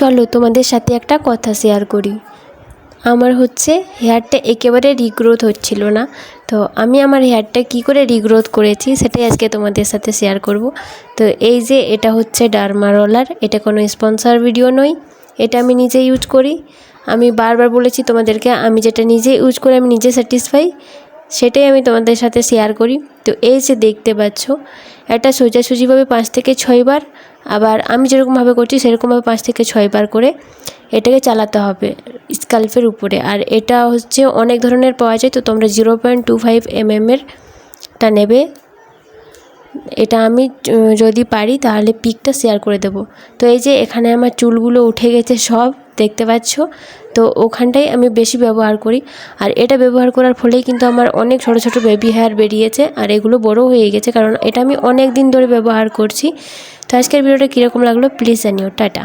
চলো তোমাদের সাথে একটা কথা শেয়ার করি। আমার হেয়ারটা একেবারে রিগ্রোথ হচ্ছিল না, তো আমি আমার হেয়ারটা কি করে রিগ্রোথ করেছি সেটাই আজকে তোমাদের সাথে শেয়ার করব। তো এই যে এটা হচ্ছে ডার্মা রোলার, এটা কোনো স্পন্সর ভিডিও নয়, এটা আমি নিজে ইউজ করি। আমি বারবার বলেছি তোমাদেরকে, আমি যেটা নিজে ইউজ করে আমি নিজে স্যাটিসফাই, সেটাই আমি তোমাদের সাথে শেয়ার করি। তো এই যে দেখতে পাচ্ছ, এটা সোজাসুজিভাবে 5 থেকে 6 বার, আবার আমি যেরকমভাবে করছি সেরকমভাবে 5 থেকে 6 বার করে এটাকে চালাতে হবে স্ক্যাল্পের উপরে। আর এটা অনেক ধরনের পাওয়া যায়, তো তোমরা 0.25 mm-এরটা নেবে। এটা আমি যদি পারি তাহলে পিকটা শেয়ার করে দেব। তো এই যে এখানে আমার চুলগুলো উঠে গেছে সব, দেখতে পাচ্ছ। তো ওখানটাই আমি বেশি ব্যবহার করি, আর এটা ব্যবহার করার ফলেই কিন্তু আমার অনেক ছোট ছোট বেবি হেয়ার বেরিয়েছে, আর এগুলো বড় হয়ে গেছে, কারণ এটা আমি অনেক দিন ধরে ব্যবহার করছি। তো আজকের ভিডিওটা কীরকম লাগলো প্লিজ জানিও। টাটা।